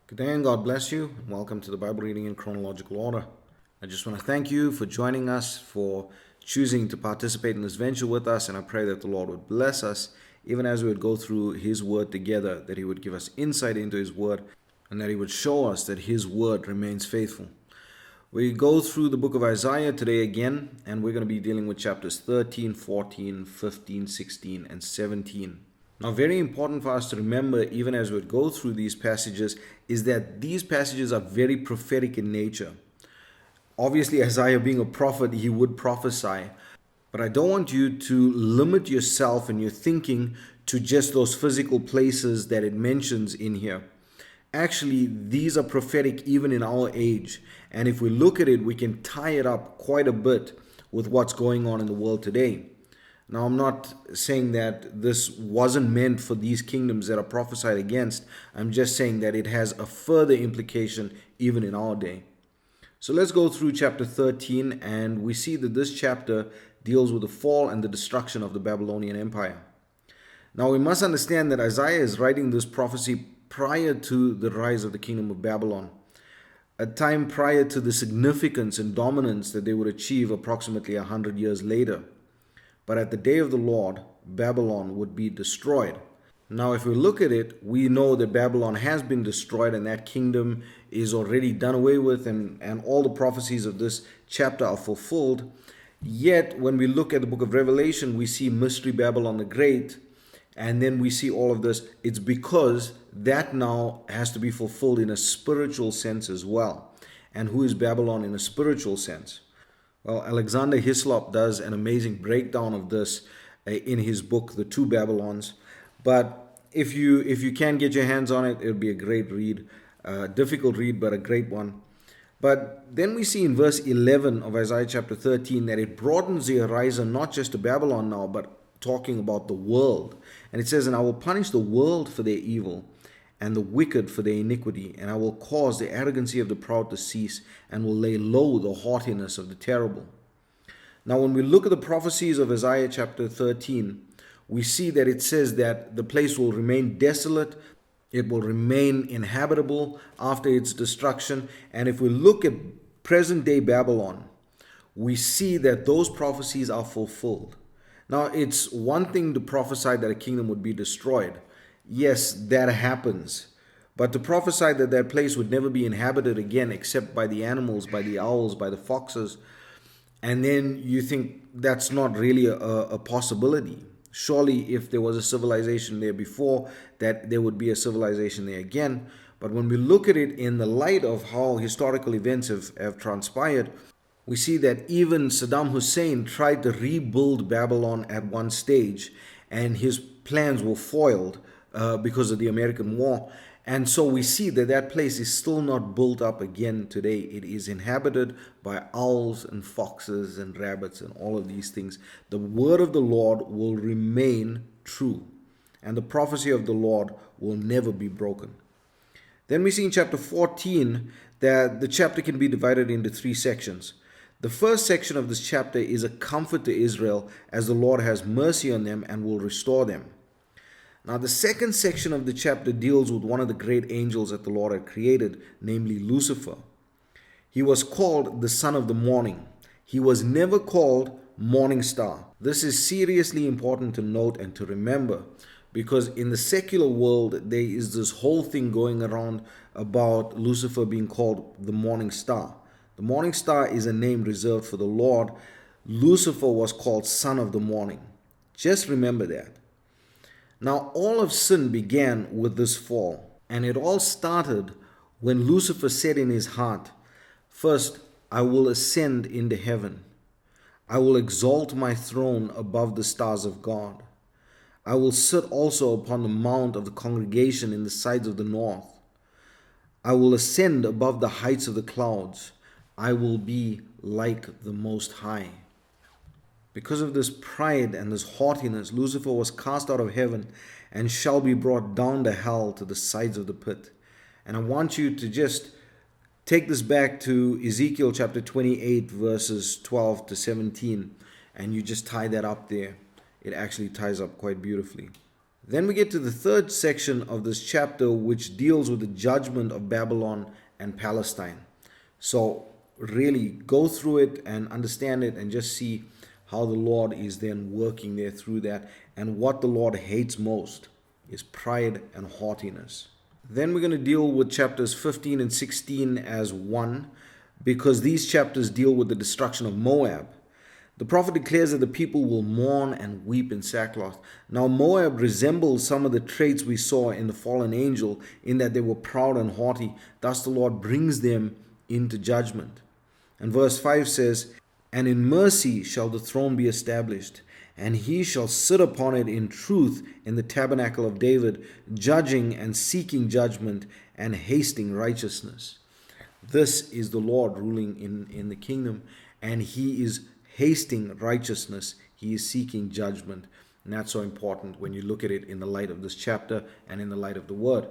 Good day and God bless you. Welcome to the Bible reading in chronological order. I just want to thank you for joining us, for choosing to participate in this venture with us, and I pray that the Lord would bless us even as we would go through His Word together, that He would give us insight into His Word, and that He would show us that His Word remains faithful. We go through the book of Isaiah today again, and we're going to be dealing with chapters 13, 14, 15, 16, and 17. Now, very important for us to remember, even as we go through these passages, is that these passages are very prophetic in nature. Obviously, Isaiah being a prophet, he would prophesy. But I don't want you to limit yourself and your thinking to just those physical places that it mentions in here. Actually, these are prophetic even in our age. And if we look at it, we can tie it up quite a bit with what's going on in the world today. Now, I'm not saying that this wasn't meant for these kingdoms that are prophesied against. I'm just saying that it has a further implication even in our day. So let's go through chapter 13, and we see that this chapter deals with the fall and the destruction of the Babylonian Empire. Now, we must understand that Isaiah is writing this prophecy prior to the rise of the kingdom of Babylon, a time prior to the significance and dominance that they would achieve approximately 100 years later. But at the day of the Lord, Babylon would be destroyed. Now, if we look at it, we know that Babylon has been destroyed and that kingdom is already done away with, and all the prophecies of this chapter are fulfilled. Yet, when we look at the book of Revelation, we see Mystery Babylon the Great, and then we see all of this. It's because that now has to be fulfilled in a spiritual sense as well. And who is Babylon in a spiritual sense? Well, Alexander Hislop does an amazing breakdown of this in his book, The Two Babylons. But if you can get your hands on it, it would be a great read. Difficult read, but a great one. But then we see in verse 11 of Isaiah chapter 13 that it broadens the horizon not just to Babylon now, but talking about the world. And it says, "And I will punish the world for their evil, and the wicked for their iniquity, and I will cause the arrogancy of the proud to cease, and will lay low the haughtiness of the terrible." Now, when we look at the prophecies of Isaiah chapter 13, we see that it says that the place will remain desolate, it will remain inhabitable after its destruction. And if we look at present day Babylon, we see that those prophecies are fulfilled. Now, it's one thing to prophesy that a kingdom would be destroyed. Yes, that happens. But to prophesy that that place would never be inhabited again except by the animals, by the owls, by the foxes, and then you think that's not really a possibility. Surely if there was a civilization there before, that there would be a civilization there again. But when we look at it in the light of how historical events have transpired, we see that even Saddam Hussein tried to rebuild Babylon at one stage, and his plans were foiled because of the American war. And so we see that that place is still not built up again today. It is inhabited by owls and foxes and rabbits and all of these things. The word of the Lord will remain true, and the prophecy of the Lord will never be broken. Then we see in chapter 14 that the chapter can be divided into three sections. The first section of this chapter is a comfort to Israel as the Lord has mercy on them and will restore them. Now, the second section of the chapter deals with one of the great angels that the Lord had created, namely Lucifer. He was called the son of the morning. He was never called morning star. This is seriously important to note and to remember, because in the secular world, there is this whole thing going around about Lucifer being called the morning star. The morning star is a name reserved for the Lord. Lucifer was called son of the morning. Just remember that. Now, all of sin began with this fall, and it all started when Lucifer said in his heart, "First, I will ascend into heaven. I will exalt my throne above the stars of God. I will sit also upon the mount of the congregation in the sides of the north. I will ascend above the heights of the clouds. I will be like the Most High." Because of this pride and this haughtiness, Lucifer was cast out of heaven and shall be brought down to hell, to the sides of the pit. And I want you to just take this back to Ezekiel chapter 28, verses 12 to 17, and you just tie that up there. It actually ties up quite beautifully. Then we get to the third section of this chapter, which deals with the judgment of Babylon and Palestine. So really go through it and understand it and just see how the Lord is then working there through that. And what the Lord hates most is pride and haughtiness. Then we're going to deal with chapters 15 and 16 as one, because these chapters deal with the destruction of Moab. The prophet declares that the people will mourn and weep in sackcloth. Now Moab resembles some of the traits we saw in the fallen angel, in that they were proud and haughty. Thus the Lord brings them into judgment. And verse 5 says, "And in mercy shall the throne be established, and he shall sit upon it in truth in the tabernacle of David, judging and seeking judgment and hasting righteousness." This is the Lord ruling in the kingdom, and he is hasting righteousness. He is seeking judgment. And that's so important when you look at it in the light of this chapter and in the light of the word.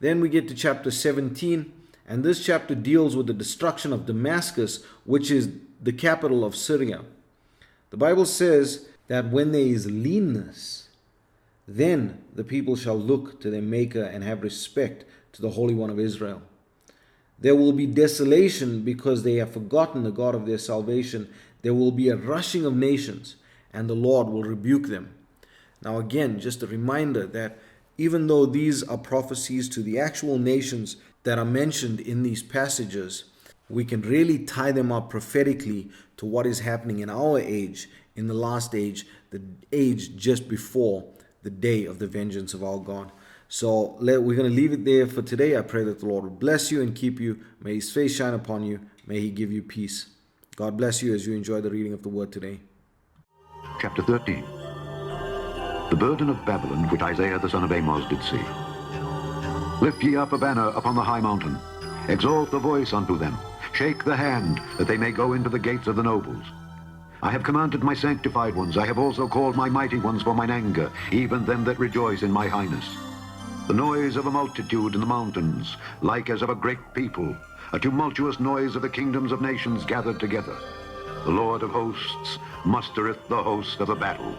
Then we get to chapter 17, and this chapter deals with the destruction of Damascus, which is the capital of Syria. The Bible says that when there is leanness, then the people shall look to their Maker and have respect to the Holy One of Israel. There will be desolation because they have forgotten the God of their salvation. There will be a rushing of nations, and the Lord will rebuke them. Now again, just a reminder that even though these are prophecies to the actual nations that are mentioned in these passages, we can really tie them up prophetically to what is happening in our age, in the last age, the age just before the day of the vengeance of our God. So we're going to leave it there for today. I pray that the Lord will bless you and keep you. May his face shine upon you. May he give you peace. God bless you as you enjoy the reading of the word today. Chapter 13. The burden of Babylon, which Isaiah the son of Amoz did see. Lift ye up a banner upon the high mountain. Exalt the voice unto them. Shake the hand, that they may go into the gates of the nobles. I have commanded my sanctified ones. I have also called my mighty ones for mine anger, even them that rejoice in my highness. The noise of a multitude in the mountains, like as of a great people, a tumultuous noise of the kingdoms of nations gathered together. The Lord of hosts mustereth the host of the battle.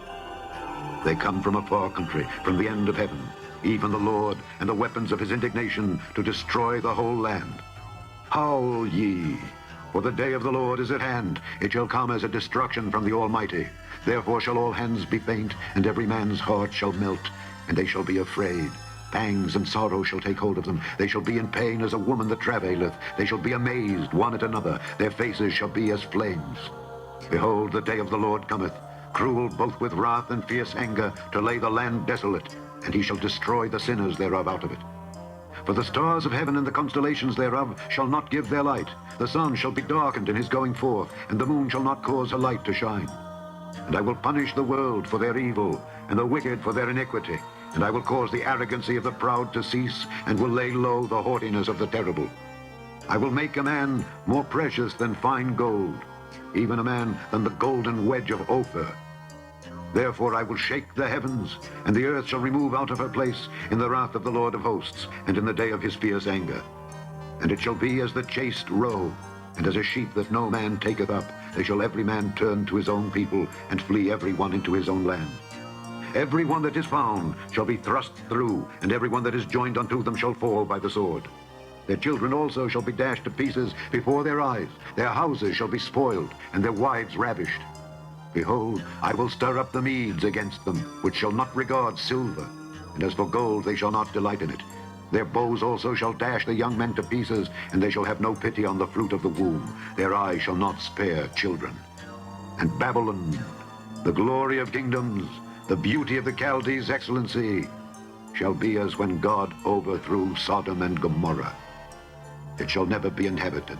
They come from a far country, from the end of heaven, even the Lord and the weapons of his indignation to destroy the whole land. Howl ye, for the day of the Lord is at hand. It shall come as a destruction from the Almighty. Therefore shall all hands be faint, and every man's heart shall melt, and they shall be afraid. Pangs and sorrow shall take hold of them. They shall be in pain as a woman that travaileth. They shall be amazed one at another. Their faces shall be as flames. Behold, the day of the Lord cometh, cruel both with wrath and fierce anger, to lay the land desolate, and he shall destroy the sinners thereof out of it. For the stars of heaven and the constellations thereof shall not give their light. The sun shall be darkened in his going forth, and the moon shall not cause her light to shine. And I will punish the world for their evil, and the wicked for their iniquity. And I will cause the arrogancy of the proud to cease, and will lay low the haughtiness of the terrible. I will make a man more precious than fine gold, even a man than the golden wedge of Ophir. Therefore I will shake the heavens, and the earth shall remove out of her place in the wrath of the Lord of hosts, and in the day of his fierce anger. And it shall be as the chased roe, and as a sheep that no man taketh up. They shall every man turn to his own people, and flee every one into his own land. Every one that is found shall be thrust through, and every one that is joined unto them shall fall by the sword. Their children also shall be dashed to pieces before their eyes. Their houses shall be spoiled, and their wives ravished. Behold, I will stir up the Medes against them, which shall not regard silver. And as for gold, they shall not delight in it. Their bows also shall dash the young men to pieces, and they shall have no pity on the fruit of the womb. Their eyes shall not spare children. And Babylon, the glory of kingdoms, the beauty of the Chaldees' excellency, shall be as when God overthrew Sodom and Gomorrah. It shall never be inhabited,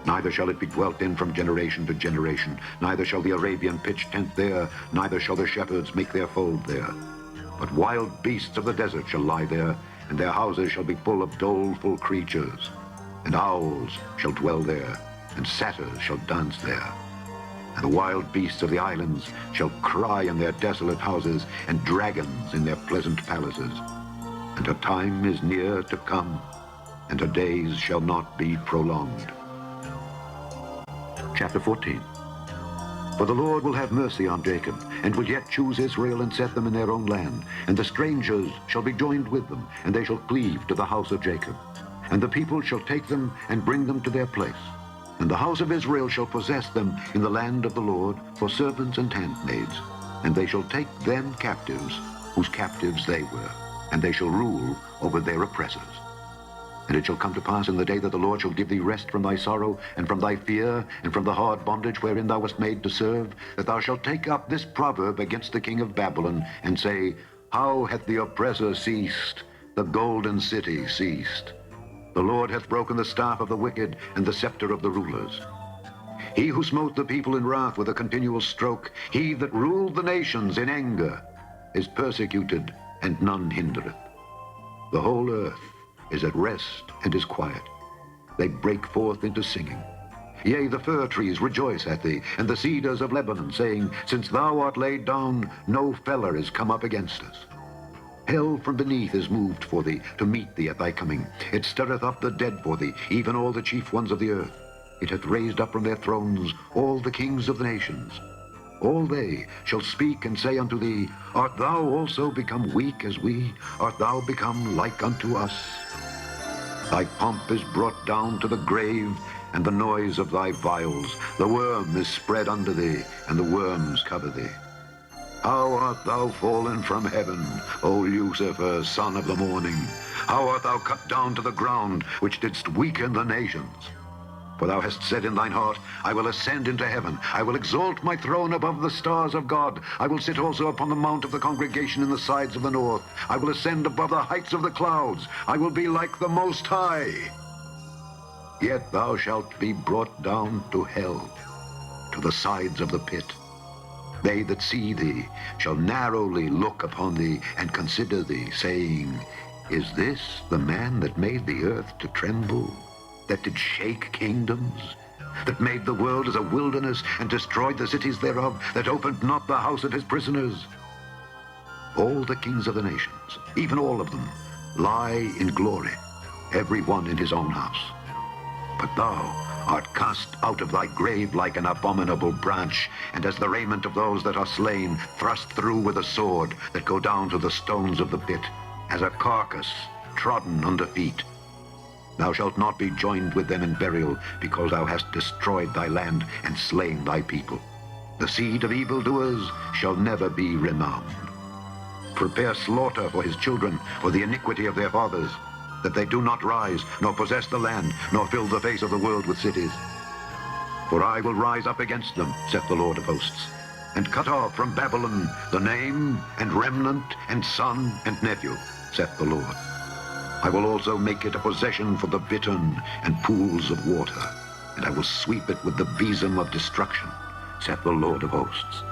neither shall it be dwelt in from generation to generation. Neither shall the Arabian pitch tent there, neither shall the shepherds make their fold there. But wild beasts of the desert shall lie there, and their houses shall be full of doleful creatures. And owls shall dwell there, and satyrs shall dance there. And the wild beasts of the islands shall cry in their desolate houses, and dragons in their pleasant palaces. And her time is near to come, and her days shall not be prolonged. Chapter 14. For the Lord will have mercy on Jacob, and will yet choose Israel and set them in their own land. And the strangers shall be joined with them, and they shall cleave to the house of Jacob. And the people shall take them and bring them to their place. And the house of Israel shall possess them in the land of the Lord for servants and handmaids. And they shall take them captives, whose captives they were, and they shall rule over their oppressors. And it shall come to pass in the day that the Lord shall give thee rest from thy sorrow, and from thy fear, and from the hard bondage wherein thou wast made to serve, that thou shalt take up this proverb against the king of Babylon, and say, How hath the oppressor ceased, the golden city ceased? The Lord hath broken the staff of the wicked, and the scepter of the rulers. He who smote the people in wrath with a continual stroke, he that ruled the nations in anger, is persecuted, and none hindereth. The whole earth is at rest and is quiet. They break forth into singing. Yea, the fir trees rejoice at thee, and the cedars of Lebanon, saying, Since thou art laid down, no feller is come up against us. Hell from beneath is moved for thee, to meet thee at thy coming. It stirreth up the dead for thee, even all the chief ones of the earth. It hath raised up from their thrones all the kings of the nations. All they shall speak and say unto thee, Art thou also become weak as we? Art thou become like unto us? Thy pomp is brought down to the grave, and the noise of thy vials. The worm is spread under thee, and the worms cover thee. How art thou fallen from heaven, O Lucifer, son of the morning? How art thou cut down to the ground, which didst weaken the nations? For thou hast said in thine heart, I will ascend into heaven. I will exalt my throne above the stars of God. I will sit also upon the mount of the congregation in the sides of the north. I will ascend above the heights of the clouds. I will be like the Most High. Yet thou shalt be brought down to hell, to the sides of the pit. They that see thee shall narrowly look upon thee and consider thee, saying, Is this the man that made the earth to tremble, that did shake kingdoms, that made the world as a wilderness and destroyed the cities thereof, that opened not the house of his prisoners? All the kings of the nations, even all of them, lie in glory, every one in his own house. But thou art cast out of thy grave like an abominable branch, and as the raiment of those that are slain, thrust through with a sword, that go down to the stones of the pit, as a carcass trodden under feet. Thou shalt not be joined with them in burial, because thou hast destroyed thy land and slain thy people. The seed of evildoers shall never be renowned. Prepare slaughter for his children, for the iniquity of their fathers, that they do not rise, nor possess the land, nor fill the face of the world with cities. For I will rise up against them, saith the Lord of hosts, and cut off from Babylon the name, and remnant, and son, and nephew, saith the Lord. I will also make it a possession for the bittern and pools of water, and I will sweep it with the besom of destruction, saith the Lord of hosts.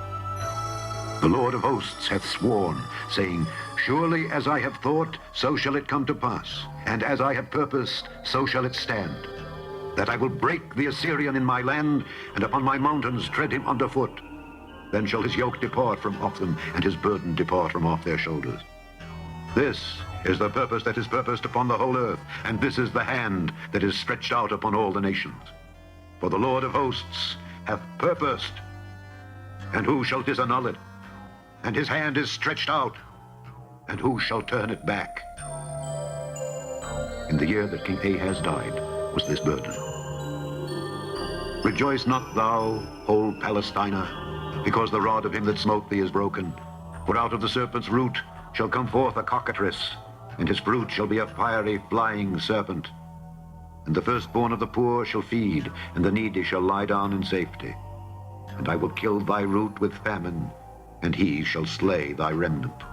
The Lord of hosts hath sworn, saying, Surely as I have thought, so shall it come to pass, and as I have purposed, so shall it stand, that I will break the Assyrian in my land, and upon my mountains tread him underfoot. Then shall his yoke depart from off them, and his burden depart from off their shoulders. This is the purpose that is purposed upon the whole earth, and this is the hand that is stretched out upon all the nations. For the Lord of hosts hath purposed, and who shall disannul it? And his hand is stretched out, and who shall turn it back? In the year that King Ahaz died was this burden. Rejoice not thou, whole Palestina, because the rod of him that smote thee is broken. For out of the serpent's root shall come forth a cockatrice, and his fruit shall be a fiery flying serpent. And the firstborn of the poor shall feed, and the needy shall lie down in safety. And I will kill thy root with famine, and he shall slay thy remnant.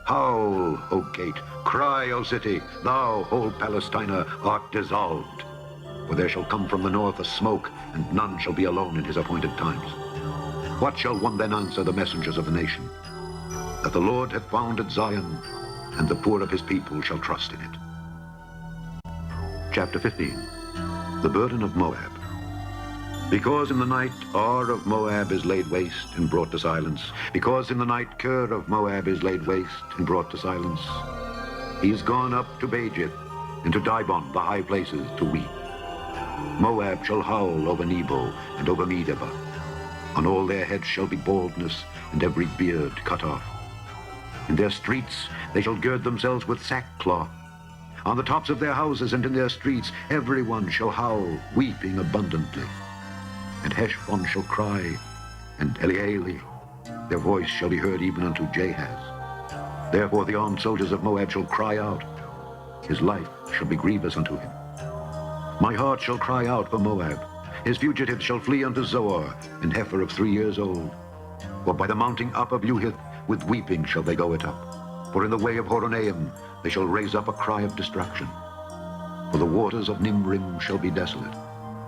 Howl, O gate, cry, O city, thou, whole Palestina, art dissolved. For there shall come from the north a smoke, and none shall be alone in his appointed times. What shall one then answer the messengers of the nation? That the Lord hath founded Zion, and the poor of his people shall trust in it. Chapter 15. The burden of Moab. Because in the night Ar of Moab is laid waste and brought to silence, because in the night Ker of Moab is laid waste and brought to silence, he is gone up to Bajith, and to Dibon, the high places, to weep. Moab shall howl over Nebo and over Medeba. On all their heads shall be baldness, and every beard cut off. In their streets they shall gird themselves with sackcloth. On the tops of their houses and in their streets everyone shall howl, weeping abundantly. And Heshbon shall cry, and Elealeh, their voice shall be heard even unto Jahaz. Therefore the armed soldiers of Moab shall cry out. His life shall be grievous unto him. My heart shall cry out for Moab. His fugitives shall flee unto Zoar, and heifer of 3 years old. For by the mounting up of Luhith, with weeping shall they go it up. For in the way of Horonaim they shall raise up a cry of destruction. For the waters of Nimrim shall be desolate.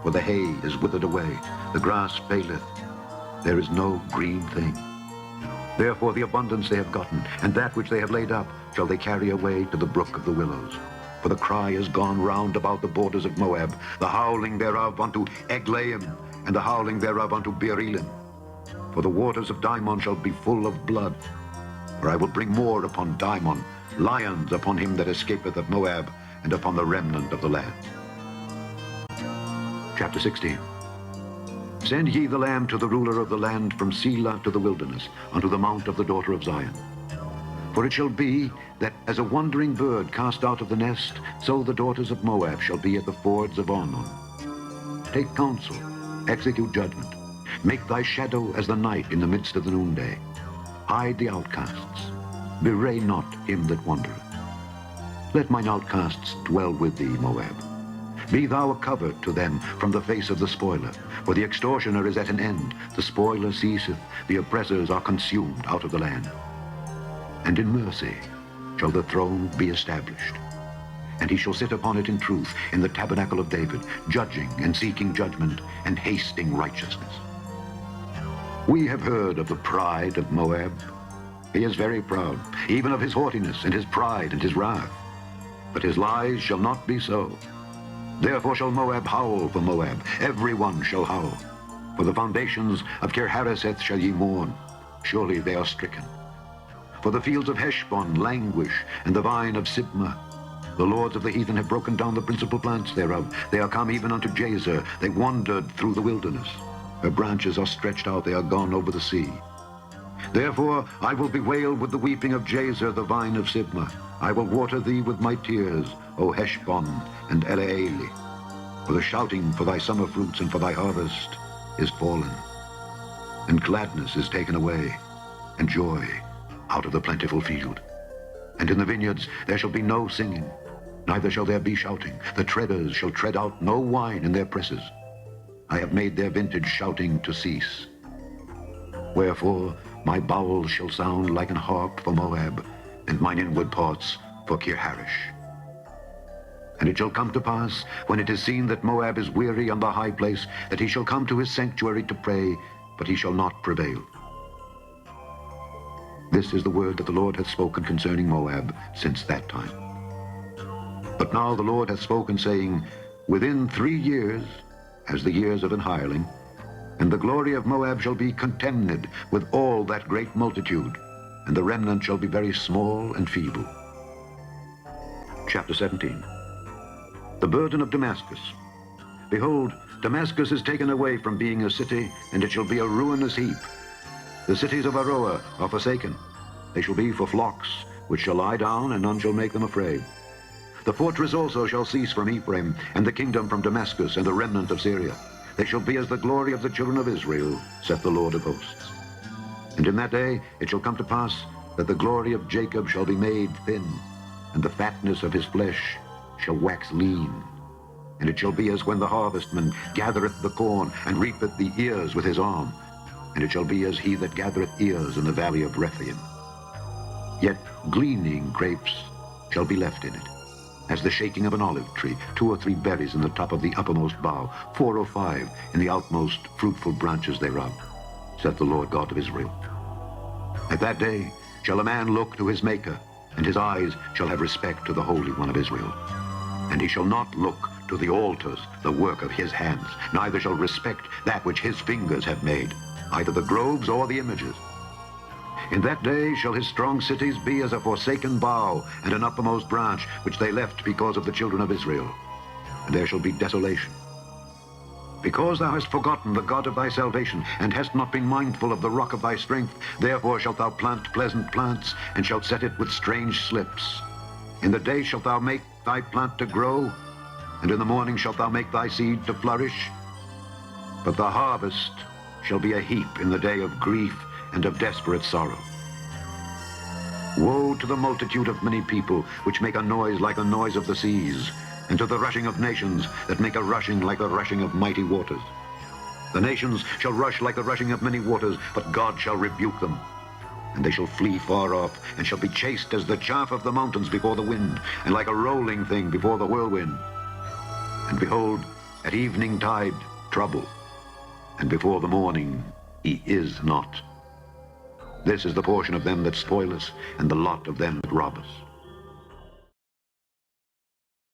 For the hay is withered away, the grass faileth. There is no green thing. Therefore the abundance they have gotten, and that which they have laid up, shall they carry away to the brook of the willows. For the cry is gone round about the borders of Moab, the howling thereof unto Eglaim, and the howling thereof unto Beerelim. For the waters of Dimon shall be full of blood. For I will bring more upon Dimon, lions upon him that escapeth of Moab, and upon the remnant of the land. Chapter 16. Send ye the lamb to the ruler of the land from Selah to the wilderness, unto the mount of the daughter of Zion. For it shall be that as a wandering bird cast out of the nest, so the daughters of Moab shall be at the fords of Arnon. Take counsel, execute judgment. Make thy shadow as the night in the midst of the noonday. Hide the outcasts. Bewray not him that wandereth. Let mine outcasts dwell with thee, Moab. Be thou a cover to them from the face of the spoiler. For the extortioner is at an end, the spoiler ceaseth, the oppressors are consumed out of the land. And in mercy shall the throne be established. And he shall sit upon it in truth, in the tabernacle of David, judging and seeking judgment, and hasting righteousness. We have heard of the pride of Moab. He is very proud, even of his haughtiness and his pride and his wrath. But his lies shall not be so. Therefore shall Moab howl for Moab, every one shall howl. For the foundations of Kir-Hareseth shall ye mourn, surely they are stricken. For the fields of Heshbon languish, and the vine of Sibmah. The lords of the heathen have broken down the principal plants thereof. They are come even unto Jazer, they wandered through the wilderness. Her branches are stretched out, they are gone over the sea. Therefore I will bewail with the weeping of Jazer, the vine of Sibmah. I will water thee with my tears, O Heshbon and Elealeh. For the shouting for thy summer fruits and for thy harvest is fallen. And gladness is taken away, and joy out of the plentiful field. And in the vineyards there shall be no singing, neither shall there be shouting. The treaders shall tread out no wine in their presses. I have made their vintage shouting to cease. Wherefore my bowels shall sound like an harp for Moab, and mine inward parts for Kir-Haresh. And it shall come to pass, when it is seen that Moab is weary on the high place, that he shall come to his sanctuary to pray, but he shall not prevail. This is the word that the Lord hath spoken concerning Moab since that time. But now the Lord hath spoken, saying, within 3 years, as the years of an hireling, and the glory of Moab shall be contemned with all that great multitude, and the remnant shall be very small and feeble. Chapter 17. The burden of Damascus. Behold, Damascus is taken away from being a city, and it shall be a ruinous heap. The cities of Aroer are forsaken. They shall be for flocks, which shall lie down, and none shall make them afraid. The fortress also shall cease from Ephraim, and the kingdom from Damascus, and the remnant of Syria. They shall be as the glory of the children of Israel, saith the Lord of hosts. And in that day it shall come to pass that the glory of Jacob shall be made thin, and the fatness of his flesh shall wax lean. And it shall be as when the harvestman gathereth the corn, and reapeth the ears with his arm. And it shall be as he that gathereth ears in the valley of Rephaim. Yet gleaning grapes shall be left in it, as the shaking of an olive tree, 2 or 3 berries in the top of the uppermost bough, 4 or 5 in the outmost fruitful branches thereof, saith the Lord God of Israel. At that day shall a man look to his Maker, and his eyes shall have respect to the Holy One of Israel. And he shall not look to the altars, the work of his hands, neither shall respect that which his fingers have made, either the groves or the images. In that day shall his strong cities be as a forsaken bough, and an uppermost branch, which they left because of the children of Israel. And there shall be desolation. Because thou hast forgotten the God of thy salvation, and hast not been mindful of the rock of thy strength, therefore shalt thou plant pleasant plants, and shalt set it with strange slips. In the day shalt thou make thy plant to grow, and in the morning shalt thou make thy seed to flourish. But the harvest shall be a heap in the day of grief and of desperate sorrow. Woe to the multitude of many people, which make a noise like the noise of the seas, and to the rushing of nations that make a rushing like the rushing of mighty waters. The nations shall rush like the rushing of many waters, but God shall rebuke them. And they shall flee far off, and shall be chased as the chaff of the mountains before the wind, and like a rolling thing before the whirlwind. And behold, at evening tide, trouble, and before the morning he is not. This is the portion of them that spoil us, and the lot of them that rob us.